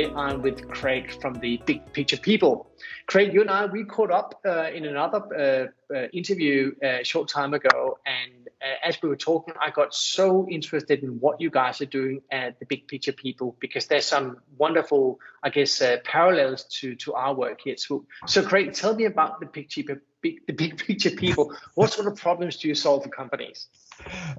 today I'm with Kjaer from the Big Picture People. Kjaer, you and I, we caught up in another interview a short time ago, and as we were talking, I got so interested in what you guys are doing at the Big Picture People, because there's some wonderful, I guess, parallels to our work here at SWOOP. So Kjaer, tell me about the Big Picture People. What sort of problems do you solve for companies?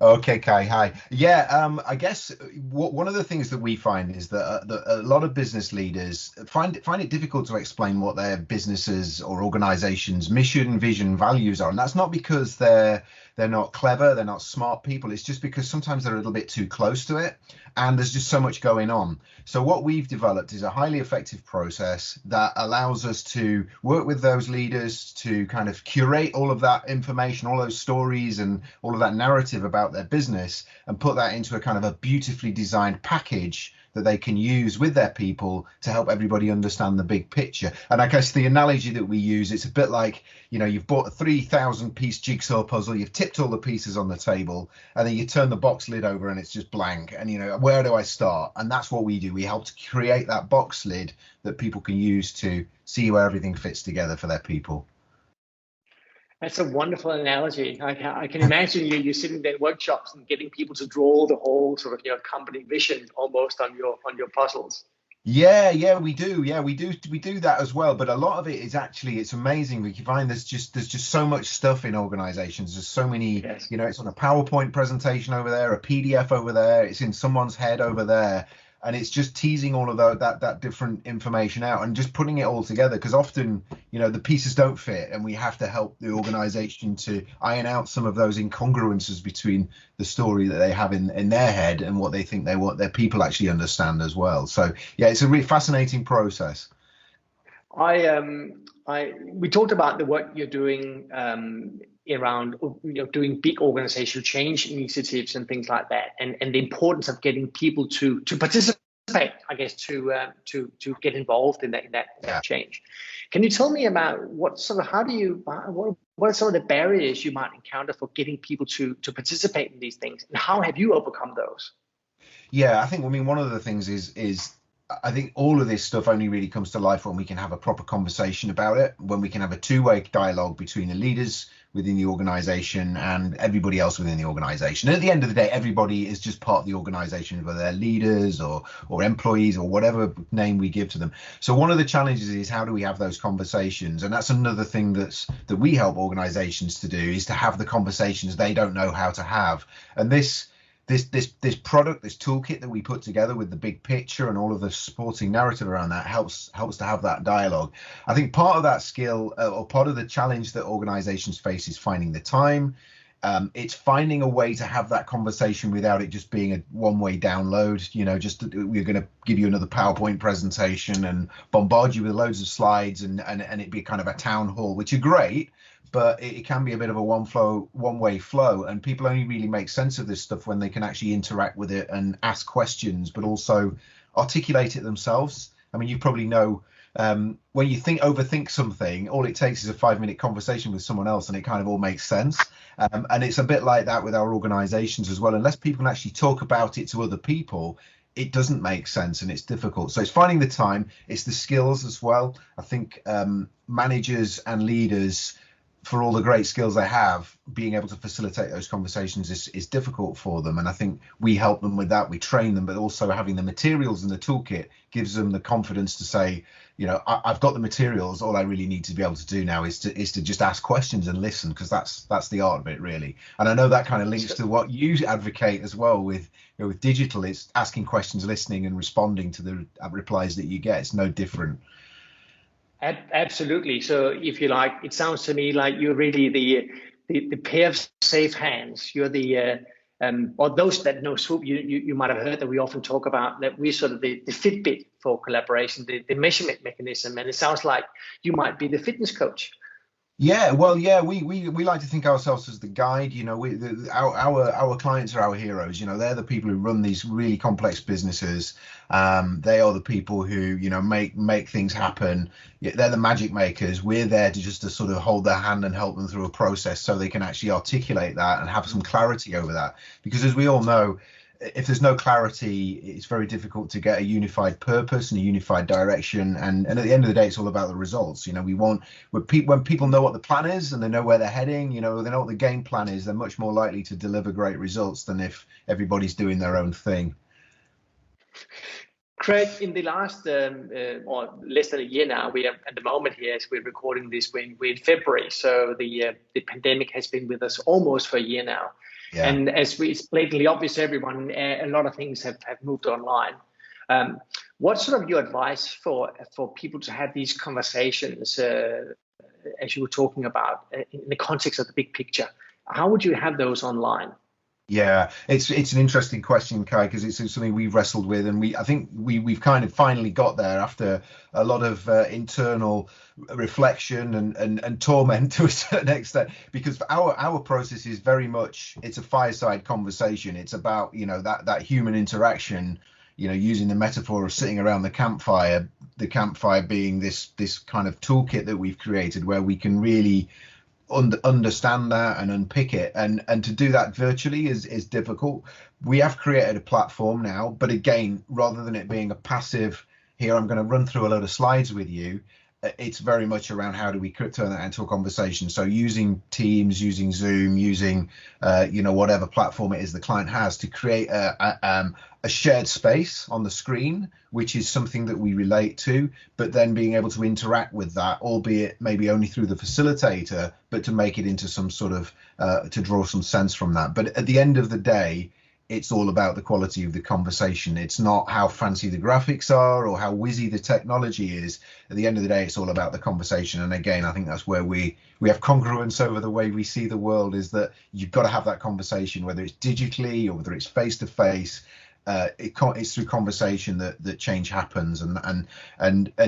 Okay, Kai, hi. Yeah, I guess one of the things that we find is that a lot of business leaders find it difficult to explain what their businesses or organizations' mission, vision, values are, and that's not because they're not clever, they're not smart people. It's just because sometimes they're a little bit too close to it, and there's just so much going on. So what we've developed is a highly effective process that allows us to work with those leaders to kind of curate all of that information, all those stories, and all of that narrative about their business, and put that into a kind of a beautifully designed package that they can use with their people to help everybody understand the big picture. And I guess the analogy that we use, it's a bit like, you've bought a 3,000 piece jigsaw puzzle, you've tipped all the pieces on the table, and then you turn the box lid over and it's just blank. And, where do I start? And that's what we do. We help to create that box lid that people can use to see where everything fits together for their people. That's a wonderful analogy. I can imagine you sitting there in workshops and getting people to draw the whole sort of company vision almost on your puzzles. Yeah, we do. Yeah, we do that as well. But a lot of it is actually, it's amazing. We can find there's just so much stuff in organizations. There's so many, Yes. It's on a PowerPoint presentation over there, a PDF over there, it's in someone's head over there. And it's just teasing all of that different information out and just putting it all together, because often, the pieces don't fit, and we have to help the organization to iron out some of those incongruences between the story that they have in their head and what they think they want their people actually understand as well. So yeah, it's a really fascinating process. We talked about the work you're doing around doing big organizational change initiatives and things like that, and the importance of getting people to participate, I guess, to get involved in that change. Can you tell me about what are some of the barriers you might encounter for getting people to participate in these things, and how have you overcome those? Yeah, one of the things is I think all of this stuff only really comes to life when we can have a proper conversation about it, when we can have a two-way dialogue between the leaders within the organization and everybody else within the organization. And at the end of the day, everybody is just part of the organization, whether they're leaders or employees or whatever name we give to them. So one of the challenges is, how do we have those conversations? And that's another thing that we help organizations to do, is to have the conversations they don't know how to have. And this product, this toolkit that we put together with the big picture and all of the supporting narrative around that helps to have that dialogue. I think part of that skill, or part of the challenge that organizations face, is finding the time. It's finding a way to have that conversation without it just being a one-way download. We're going to give you another PowerPoint presentation and bombard you with loads of slides and it be kind of a town hall, which are great, but it can be a bit of a one-way flow, and people only really make sense of this stuff when they can actually interact with it and ask questions, but also articulate it themselves. I mean, you probably know, when you overthink something, all it takes is a 5-minute conversation with someone else and it kind of all makes sense. And it's a bit like that with our organizations as well. Unless people can actually talk about it to other people, it doesn't make sense and it's difficult. So it's finding the time, it's the skills as well. I think managers and leaders, for all the great skills they have, being able to facilitate those conversations is difficult for them. And I think we help them with that. We train them, but also having the materials in the toolkit gives them the confidence to say, I've got the materials. All I really need to be able to do now is to just ask questions and listen, because that's the art of it, really. And I know that kind of links to what you advocate as well with digital. It's asking questions, listening, and responding to the replies that you get. It's no different. Absolutely. So if you like, it sounds to me like you're really the pair of safe hands. You're the or those that know SWOOP, you might have heard that we often talk about that we're sort of the Fitbit for collaboration, the measurement mechanism. And it sounds like you might be the fitness coach. Yeah, well, yeah, we like to think ourselves as the guide. Our clients are our heroes. They're the people who run these really complex businesses. They are the people who make things happen. They're the magic makers. We're there to sort of hold their hand and help them through a process so they can actually articulate that and have some clarity over that. Because as we all know, if there's no clarity, it's very difficult to get a unified purpose and a unified direction. And at the end of the day, it's all about the results. You know, when people know what the plan is and they know where they're heading, you know, they know what the game plan is, they're much more likely to deliver great results than if everybody's doing their own thing. Craig, in the last or less than a year now, we are at the moment here as we're recording this, we're in February, so the pandemic has been with us almost for a year now. Yeah. And as it's blatantly obvious to everyone, a lot of things have moved online. What's sort of your advice for people to have these conversations, as you were talking about, in the context of the big picture? How would you have those online? Yeah, it's an interesting question, Kjaer, because it's something we've wrestled with, and I think we've kind of finally got there after a lot of internal reflection and torment to a certain extent, because our process is very much, it's a fireside conversation. It's about, you know, that human interaction, you know, using the metaphor of sitting around the campfire being this kind of toolkit that we've created where we can really understand that and unpick it, and to do that virtually is difficult. We have created a platform now, but again, rather than it being a passive, here I'm going to run through a load of slides with you, it's very much around how do we turn that into a conversation. So using Teams, using Zoom, using you know, whatever platform it is the client has to create a shared space on the screen, which is something that we relate to, but then being able to interact with that, albeit maybe only through the facilitator, but to make it into some sort of to draw some sense from that. But at the end of the day, it's all about the quality of the conversation. It's not how fancy the graphics are or how whizzy the technology is. At the end of the day, it's all about the conversation. And again, I think that's where we have congruence over the way we see the world, is that you've got to have that conversation, whether it's digitally or whether it's face to face. It's through conversation that change happens, and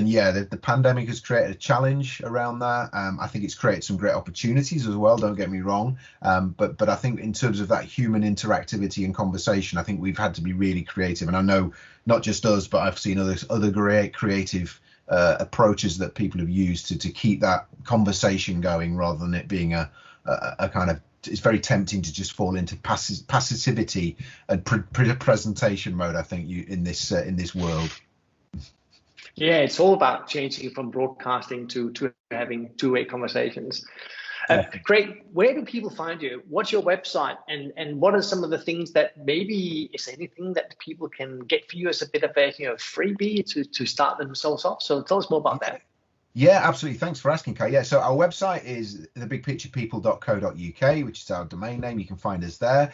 yeah, the pandemic has created a challenge around that. I think it's created some great opportunities as well, don't get me wrong, but I think in terms of that human interactivity and conversation, I think we've had to be really creative. And I know not just us, but I've seen other great creative approaches that people have used to keep that conversation going, rather than it being a kind of, it's very tempting to just fall into passivity and presentation mode, I think, in this world. Yeah, it's all about changing from broadcasting to having two-way conversations. Craig, where do people find you? What's your website, and what are some of the things that maybe, is there anything that people can get for you as a bit of a, you know, freebie to start themselves off? So tell us more about that. Yeah, absolutely. Thanks for asking, Kjaer. Yeah, so our website is thebigpicturepeople.co.uk, which is our domain name. You can find us there.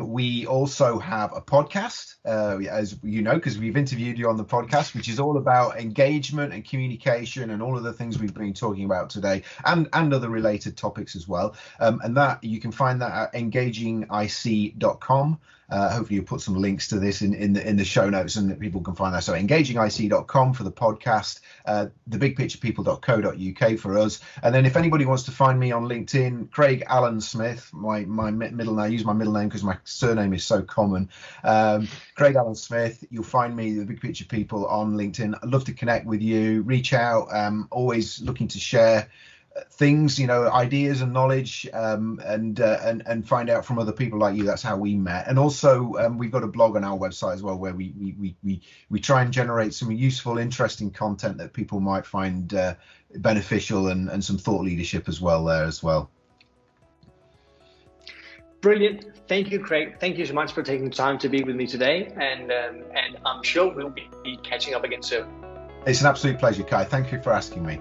We also have a podcast, as you know, because we've interviewed you on the podcast, which is all about engagement and communication and all of the things we've been talking about today, and other related topics as well. And that you can find that at engagingic.com. Hopefully you'll put some links to this in the show notes, and that people can find that. So engagingic.com for the podcast, thebigpicturepeople.co.uk for us. And then if anybody wants to find me on LinkedIn, Craig Allen Smith, my middle name. I use my middle name because my surname is so common. Craig Allen Smith, you'll find me, the Big Picture People, on LinkedIn. I'd love to connect with you, reach out. Always looking to share things, you know, ideas and knowledge, and find out from other people like you. That's how we met. And also we've got a blog on our website as well, where we try and generate some useful, interesting content that people might find beneficial, and some thought leadership as well there as well. Brilliant. Thank you, Craig. Thank you so much for taking time to be with me today, and I'm sure we'll be catching up again soon. It's an absolute pleasure, Kjaer. Thank you for asking me.